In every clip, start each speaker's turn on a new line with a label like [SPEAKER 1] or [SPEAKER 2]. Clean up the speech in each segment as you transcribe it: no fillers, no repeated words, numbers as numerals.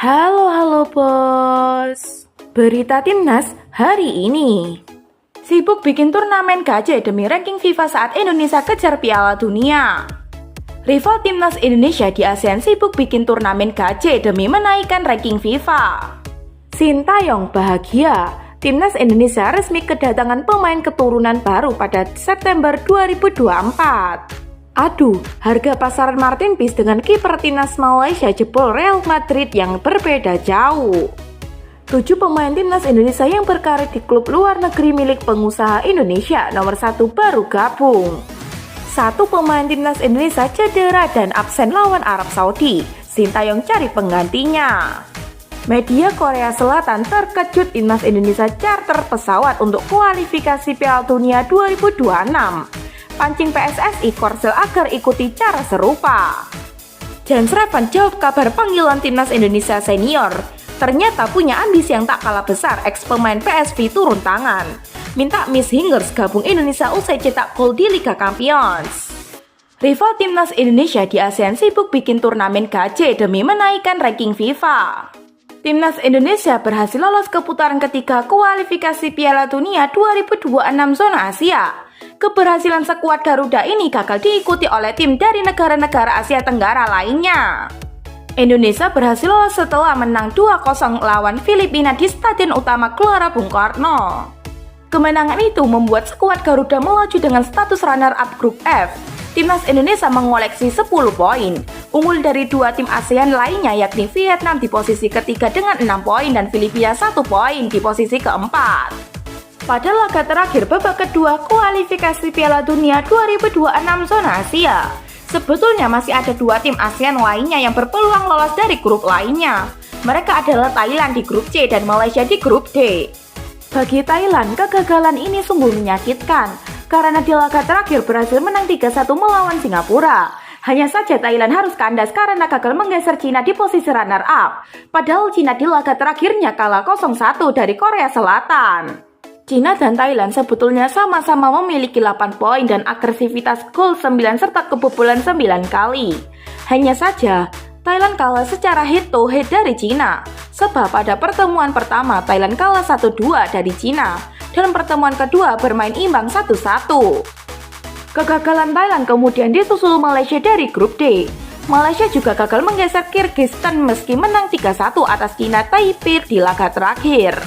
[SPEAKER 1] Halo, halo bos. Berita timnas hari ini. Sibuk bikin turnamen gajah demi ranking FIFA saat Indonesia kejar Piala Dunia. Rival timnas Indonesia di ASEAN sibuk bikin turnamen gajah demi menaikkan ranking FIFA. Sintayong bahagia. Timnas Indonesia resmi kedatangan pemain keturunan baru pada September 2024. Aduh, harga pasaran Martin Peace dengan kiper timnas Malaysia jebol Real Madrid yang berbeda jauh. 7 pemain timnas Indonesia yang berkarir di klub luar negeri milik pengusaha Indonesia nomor 1 baru gabung. 1 pemain timnas Indonesia cedera dan absen lawan Arab Saudi. Sintayong cari penggantinya. Media Korea Selatan terkejut timnas Indonesia charter pesawat untuk kualifikasi Piala Dunia 2026. Pancing PSSI Korsel agar ikuti cara serupa. Jens Revan jawab kabar panggilan timnas Indonesia senior. Ternyata punya ambisi yang tak kalah besar, ex pemain PSV turun tangan. Minta Miss Hingers gabung Indonesia usai cetak gol di Liga Champions. Rival timnas Indonesia di ASEAN sibuk bikin turnamen gajah demi menaikkan ranking FIFA. Timnas Indonesia berhasil lolos ke putaran ketiga kualifikasi Piala Dunia 2026 zona Asia. Keberhasilan skuad Garuda ini gagal diikuti oleh tim dari negara-negara Asia Tenggara lainnya. Indonesia berhasil lolos setelah menang 2-0 lawan Filipina di Stadion Utama Gelora Bung Karno. Kemenangan itu membuat skuad Garuda melaju dengan status runner-up grup F. Timnas Indonesia mengoleksi 10 poin, unggul dari 2 tim ASEAN lainnya yakni Vietnam di posisi ketiga dengan 6 poin dan Filipina 1 poin di posisi keempat. Pada laga terakhir babak kedua kualifikasi Piala Dunia 2026 zona Asia, sebetulnya masih ada 2 tim ASEAN lainnya yang berpeluang lolos dari grup lainnya. Mereka adalah Thailand di grup C dan Malaysia di grup D. Bagi Thailand, kegagalan ini sungguh menyakitkan karena di laga terakhir berhasil menang 3-1 melawan Singapura. Hanya saja Thailand harus kandas karena gagal menggeser Cina di posisi runner-up. Padahal Cina di laga terakhirnya kalah 0-1 dari Korea Selatan. Cina dan Thailand sebetulnya sama-sama memiliki 8 poin dan agresivitas gol 9 serta kebobolan 9 kali. Hanya saja, Thailand kalah secara head-to-head dari Cina. Sebab pada pertemuan pertama Thailand kalah 1-2 dari Cina dan pertemuan kedua bermain imbang 1-1. Kegagalan Thailand kemudian disusul Malaysia dari grup D. Malaysia juga gagal menggeser Kyrgyzstan meski menang 3-1 atas Cina Taipei di laga terakhir.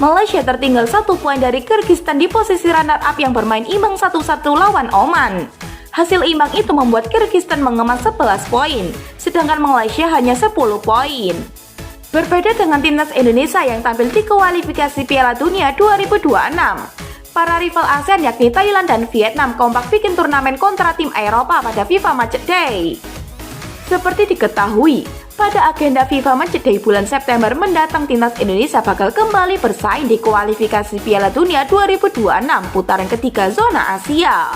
[SPEAKER 1] Malaysia tertinggal 1 poin dari Kyrgyzstan di posisi runner-up yang bermain imbang 1-1 lawan Oman. Hasil imbang itu membuat Kyrgyzstan mengemas 11 poin, sedangkan Malaysia hanya 10 poin. Berbeda dengan timnas Indonesia yang tampil di kualifikasi Piala Dunia 2026, para rival ASEAN yakni Thailand dan Vietnam kompak bikin turnamen kontra tim Eropa pada FIFA Matchday. Seperti diketahui, pada agenda FIFA Matchday bulan September mendatang timnas Indonesia bakal kembali bersaing di kualifikasi Piala Dunia 2026 putaran ketiga zona Asia.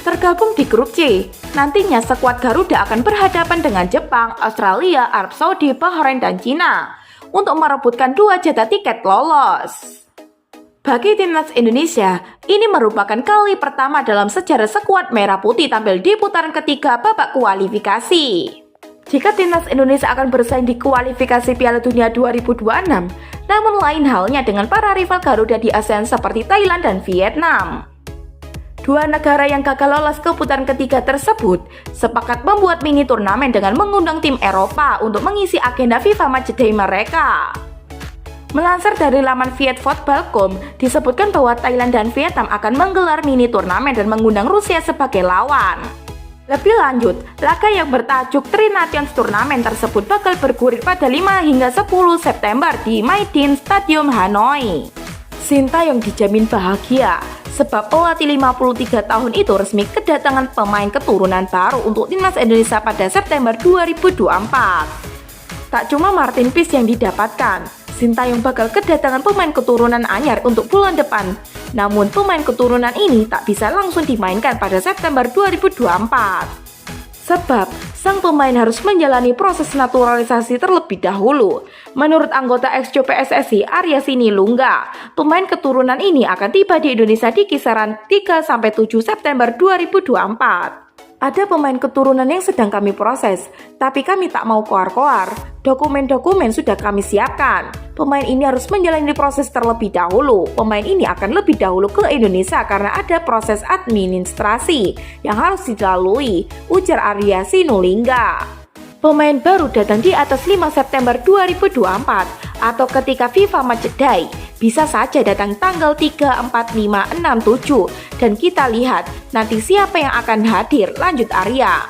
[SPEAKER 1] Tergabung di grup C, nantinya skuad Garuda akan berhadapan dengan Jepang, Australia, Arab Saudi, Bahrain, dan Cina untuk merebutkan 2 jatah tiket lolos. Bagi timnas Indonesia, ini merupakan kali pertama dalam sejarah skuad merah putih tampil di putaran ketiga babak kualifikasi. Jika timnas Indonesia akan bersaing di kualifikasi Piala Dunia 2026, namun lain halnya dengan para rival Garuda di ASEAN seperti Thailand dan Vietnam. 2 negara yang gagal lolos ke putaran ketiga tersebut sepakat membuat mini turnamen dengan mengundang tim Eropa untuk mengisi agenda FIFA Matchday mereka. Melansir dari laman vietfootball.com, disebutkan bahwa Thailand dan Vietnam akan menggelar mini turnamen dan mengundang Rusia sebagai lawan. Lebih lanjut, laga yang bertajuk Tri Nations Turnamen tersebut bakal bergulir pada 5 hingga 10 September di Maidin Stadium Hanoi. Sintayong dijamin bahagia, sebab pelatih 53 tahun itu resmi kedatangan pemain keturunan baru untuk timnas Indonesia pada September 2024. Tak cuma Martin Peace yang didapatkan, Sintayong bakal kedatangan pemain keturunan anyar untuk bulan depan. Namun pemain keturunan ini tak bisa langsung dimainkan pada September 2024. Sebab, sang pemain harus menjalani proses naturalisasi terlebih dahulu. Menurut anggota ex-co PSSI Arya Sinilungga, pemain keturunan ini akan tiba di Indonesia di kisaran 3-7 September 2024. Ada pemain keturunan yang sedang kami proses, tapi kami tak mau koar-koar. Dokumen-dokumen sudah kami siapkan. Pemain ini harus menjalani proses terlebih dahulu. Pemain ini akan lebih dahulu ke Indonesia karena ada proses administrasi yang harus dilalui, ujar Arya Sinulinga. Pemain baru datang di atas 5 September 2024 atau ketika FIFA Matchday. Bisa saja datang tanggal 3, 4, 5, 6, 7 dan kita lihat nanti siapa yang akan hadir, lanjut Arya.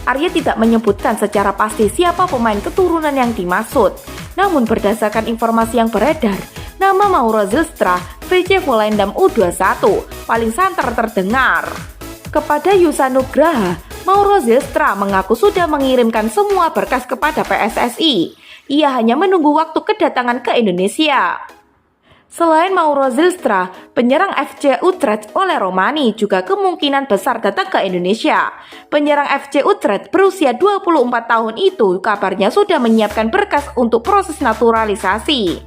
[SPEAKER 1] Arya tidak menyebutkan secara pasti siapa pemain keturunan yang dimaksud. Namun berdasarkan informasi yang beredar, nama Mauro Zylstra, VC Volendam U21 paling santer terdengar. Kepada Yusa Nugraha, Mauro Zylstra mengaku sudah mengirimkan semua berkas kepada PSSI. Ia hanya menunggu waktu kedatangan ke Indonesia. Selain Mauro Zylstra, penyerang FC Utrecht oleh Romani juga kemungkinan besar datang ke Indonesia. Penyerang FC Utrecht berusia 24 tahun itu kabarnya sudah menyiapkan berkas untuk proses naturalisasi.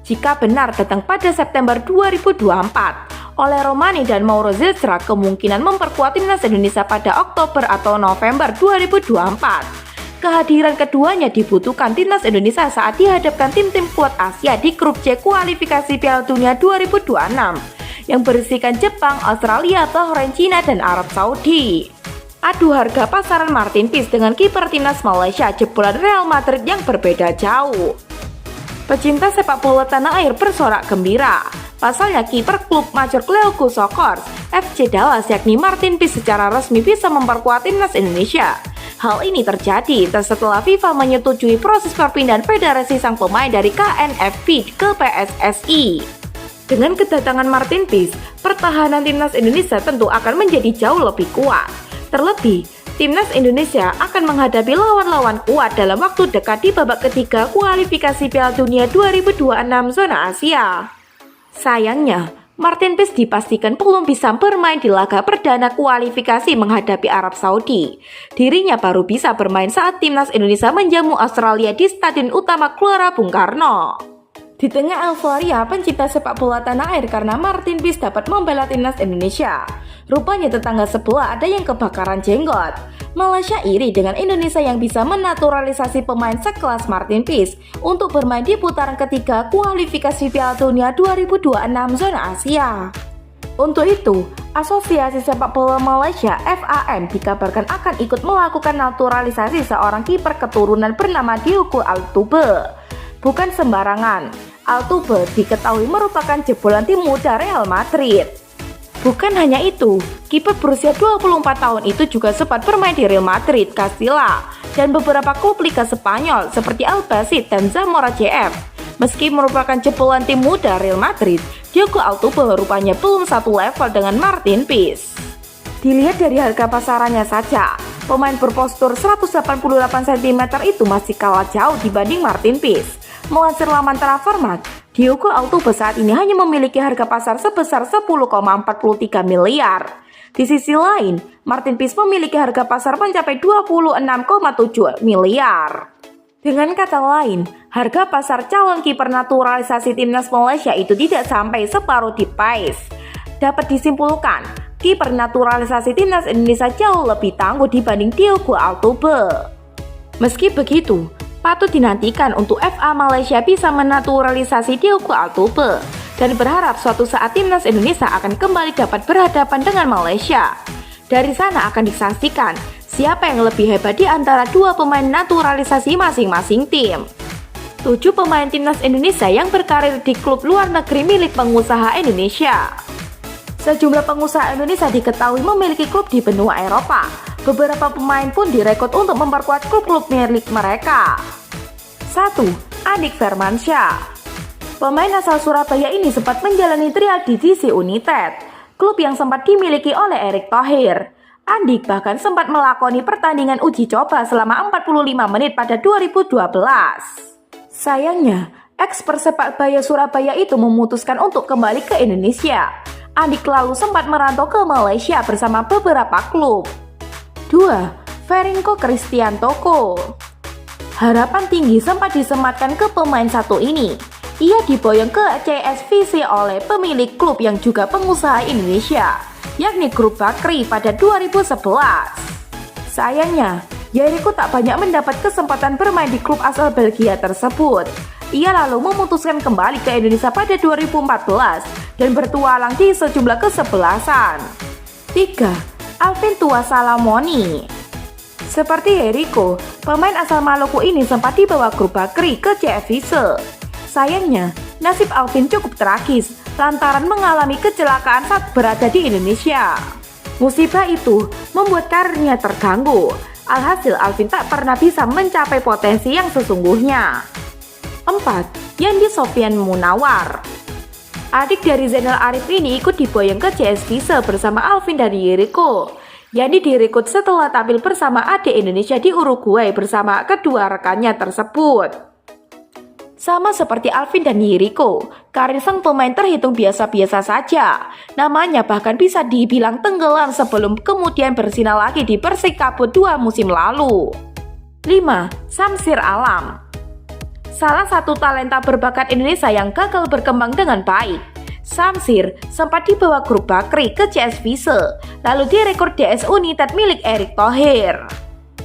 [SPEAKER 1] Jika benar datang pada September 2024, oleh Romani dan Mauro Zylstra kemungkinan memperkuat timnas Indonesia pada Oktober atau November 2024. Kehadiran keduanya dibutuhkan timnas Indonesia saat dihadapkan tim-tim kuat Asia di grup C kualifikasi Piala Dunia 2026 yang berisikan Jepang, Australia, Bahrain, Cina, dan Arab Saudi. Adu harga pasaran Martin Peez dengan kiper timnas Malaysia jebolan Real Madrid yang berbeda jauh. Pecinta sepak bola tanah air bersorak gembira. Pasalnya kiper klub Major Leogu Sokors FC Dallas yakni Martin Peez secara resmi bisa memperkuat timnas Indonesia. Hal ini terjadi setelah FIFA menyetujui proses perpindahan federasi sang pemain dari KNFB ke PSSI. Dengan kedatangan Martin Peez, pertahanan timnas Indonesia tentu akan menjadi jauh lebih kuat. Terlebih, timnas Indonesia akan menghadapi lawan-lawan kuat dalam waktu dekat di babak ketiga kualifikasi Piala Dunia 2026 zona Asia. Sayangnya, Martin Peez dipastikan belum bisa bermain di laga perdana kualifikasi menghadapi Arab Saudi. Dirinya baru bisa bermain saat timnas Indonesia menjamu Australia di Stadion Utama Gelora Bung Karno. Di tengah euforia pencinta sepak bola tanah air karena Martin Peez dapat membela timnas Indonesia, rupanya tetangga sebelah ada yang kebakaran jenggot. Malaysia iri dengan Indonesia yang bisa menaturalisasi pemain sekelas Martin Peez untuk bermain di putaran ketiga kualifikasi Piala Dunia 2026 zona Asia. Untuk itu, Asosiasi Sepak Bola Malaysia (FAM) dikabarkan akan ikut melakukan naturalisasi seorang kiper keturunan bernama Diogo Altube. Bukan sembarangan, Altube diketahui merupakan jebolan tim muda Real Madrid. Bukan hanya itu, kiper berusia 24 tahun itu juga sempat bermain di Real Madrid, Castilla, dan beberapa klub Liga Spanyol seperti Albacete dan Zamora CF. Meski merupakan jebolan tim muda Real Madrid, Diogo Altube rupanya belum satu level dengan Martin Peez. Dilihat dari harga pasarannya saja, pemain berpostur 188 cm itu masih kalah jauh dibanding Martin Peez. Melansir laman Transfermarkt, Diogo Altube saat ini hanya memiliki harga pasar sebesar 10,43 miliar. Di sisi lain, Martin Peez memiliki harga pasar mencapai 26,7 miliar. Dengan kata lain, harga pasar calon kiper naturalisasi timnas Malaysia itu tidak sampai separuh di Peez. Dapat disimpulkan, kiper naturalisasi timnas Indonesia jauh lebih tangguh dibanding Diogo Altube. Meski begitu, patut dinantikan untuk FA Malaysia bisa menaturalisasi Diogo Altube dan berharap suatu saat timnas Indonesia akan kembali dapat berhadapan dengan Malaysia. Dari sana akan disaksikan siapa yang lebih hebat di antara dua pemain naturalisasi masing-masing tim. 7 pemain timnas Indonesia yang berkarir di klub luar negeri milik pengusaha Indonesia. Sejumlah pengusaha Indonesia diketahui memiliki klub di benua Eropa. Beberapa pemain pun direkrut untuk memperkuat klub-klub milik mereka. 1. Andik Firmansyah. Pemain asal Surabaya ini sempat menjalani trial di DC United, klub yang sempat dimiliki oleh Erick Thohir. Andik bahkan sempat melakoni pertandingan uji coba selama 45 menit pada 2012. Sayangnya, ex-Persebaya Surabaya itu memutuskan untuk kembali ke Indonesia. Andik lalu sempat merantau ke Malaysia bersama beberapa klub. 2. Ferinko Kristiantoko. Harapan tinggi sempat disematkan ke pemain satu ini. Ia diboyong ke CSVC oleh pemilik klub yang juga pengusaha Indonesia. yakni grup Bakri pada 2011. Sayangnya, Jericho tak banyak mendapat kesempatan bermain di klub asal Belgia tersebut. Ia lalu memutuskan kembali ke Indonesia pada 2014 dan bertualang di sejumlah kesebelasan. 3. Alvin Tua Salamoni. Seperti Jericho, pemain asal Maluku ini sempat dibawa grup Bakri ke CF Vise. Sayangnya, nasib Alvin cukup tragis lantaran mengalami kecelakaan saat berada di Indonesia. Musibah itu membuat karirnya terganggu. Alhasil Alvin tak pernah bisa mencapai potensi yang sesungguhnya. 4. Yandi Sofian Munawar. Adik dari Zainal Arif ini ikut diboyong ke CS Vise bersama Alvin dan Jericho. Yandi direkrut setelah tampil bersama adik Indonesia di Uruguay bersama kedua rekannya tersebut. Sama seperti Alvin dan Jericho, karir sang pemain terhitung biasa-biasa saja. Namanya bahkan bisa dibilang tenggelam sebelum kemudian bersinar lagi di Persikabo 2 musim lalu. 5. Samsir Alam. Salah satu talenta berbakat Indonesia yang gagal berkembang dengan baik. Samsir sempat dibawa grup Bakri ke CS Vise, lalu direkrut DS United milik Erick Thohir.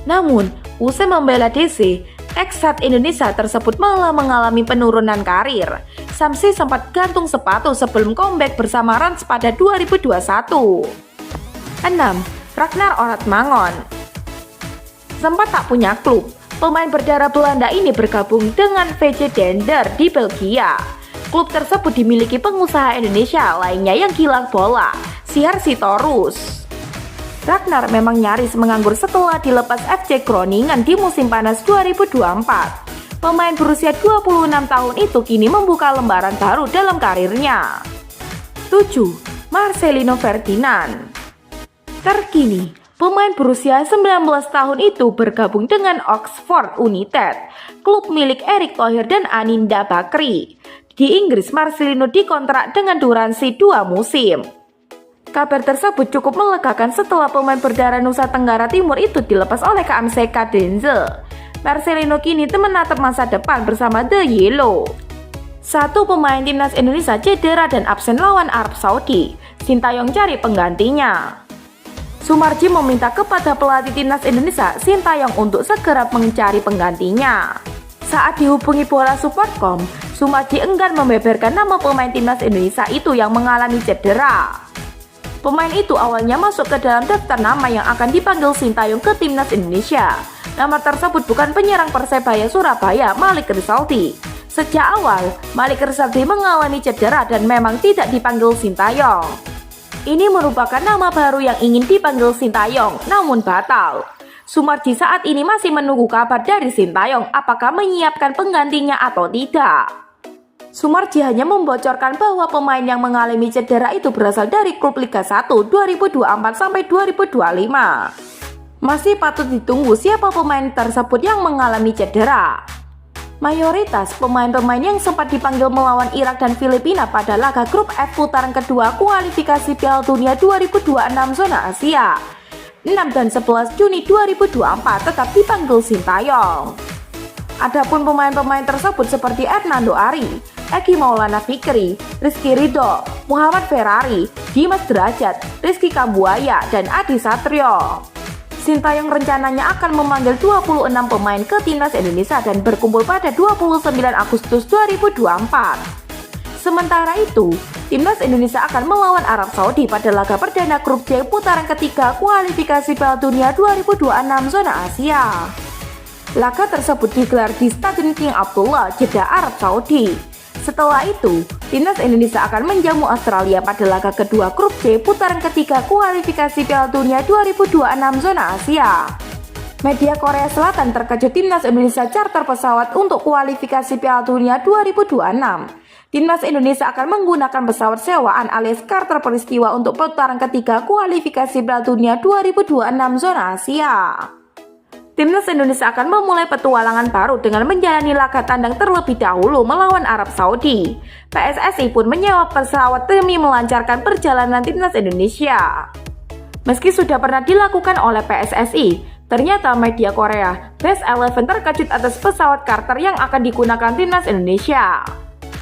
[SPEAKER 1] Namun, usai membela DC, Eksat Indonesia tersebut malah mengalami penurunan karir. Samsir sempat gantung sepatu sebelum comeback bersama Rans pada 2021. 6. Ragnar Oratmangon. Sempat tak punya klub, pemain berdarah Belanda ini bergabung dengan VJ Dender di Belgia. Klub tersebut dimiliki pengusaha Indonesia lainnya yang gila bola, Siar Sitorus. Ragnar memang nyaris menganggur setelah dilepas FC Groningen di musim panas 2024. Pemain berusia 26 tahun itu kini membuka lembaran baru dalam karirnya. 7. Marcelino Ferdinand. Terkini, pemain berusia 19 tahun itu bergabung dengan Oxford United, klub milik Erick Thohir dan Aninda Bakri. Di Inggris, Marcelino dikontrak dengan durasi 2 musim. Kabar tersebut cukup melegakan setelah pemain berdarah Nusa Tenggara Timur itu dilepas oleh KMC Kadenze. Marcelino kini menatap masa depan bersama The Yellow. Satu pemain timnas Indonesia cedera dan absen lawan Arab Saudi. Sintayong cari penggantinya. Sumarji meminta kepada pelatih timnas Indonesia Sintayong untuk segera mencari penggantinya. Saat dihubungi Bola Support.com, Sumarji enggan membeberkan nama pemain timnas Indonesia itu yang mengalami cedera. Pemain itu awalnya masuk ke dalam daftar nama yang akan dipanggil Sintayong ke timnas Indonesia. Nama tersebut bukan penyerang Persebaya Surabaya, Malik Rizaldi. Sejak awal, Malik Rizaldi mengalami cedera dan memang tidak dipanggil Sintayong. Ini merupakan nama baru yang ingin dipanggil Sintayong, namun batal. Sumarji saat ini masih menunggu kabar dari Sintayong apakah menyiapkan penggantinya atau tidak. Sumarji hanya membocorkan bahwa pemain yang mengalami cedera itu berasal dari klub Liga 1 2024 sampai 2025. Masih patut ditunggu siapa pemain tersebut yang mengalami cedera. Mayoritas pemain-pemain yang sempat dipanggil melawan Irak dan Filipina pada laga grup F putaran kedua kualifikasi Piala Dunia 2026 zona Asia 6 dan 11 Juni 2024 tetap dipanggil Sintayong. Adapun pemain-pemain tersebut seperti Hernando Ari, Eki Maulana Fikri, Rizky Ridho, Muhammad Ferrari, Dimas Derajat, Rizky Kambuaya, dan Adi Satrio. Sintayong rencananya akan memanggil 26 pemain ke timnas Indonesia dan berkumpul pada 29 Agustus 2024. Sementara itu, timnas Indonesia akan melawan Arab Saudi pada laga perdana grup C putaran ketiga kualifikasi Piala Dunia 2026 zona Asia. Laga tersebut digelar di Stadion King Abdullah, Jeddah, Arab Saudi. Setelah itu, timnas Indonesia akan menjamu Australia pada laga kedua grup C putaran ketiga kualifikasi Piala Dunia 2026 zona Asia. Media Korea Selatan terkejut timnas Indonesia charter pesawat untuk kualifikasi Piala Dunia 2026. Timnas Indonesia akan menggunakan pesawat sewaan alias charter peristiwa untuk putaran ketiga kualifikasi Piala Dunia 2026 zona Asia. Timnas Indonesia akan memulai petualangan baru dengan menjalani laga tandang terlebih dahulu melawan Arab Saudi. PSSI pun menyewa pesawat demi melancarkan perjalanan timnas Indonesia. Meski sudah pernah dilakukan oleh PSSI, ternyata media Korea Best 11 terkejut atas pesawat charter yang akan digunakan timnas Indonesia.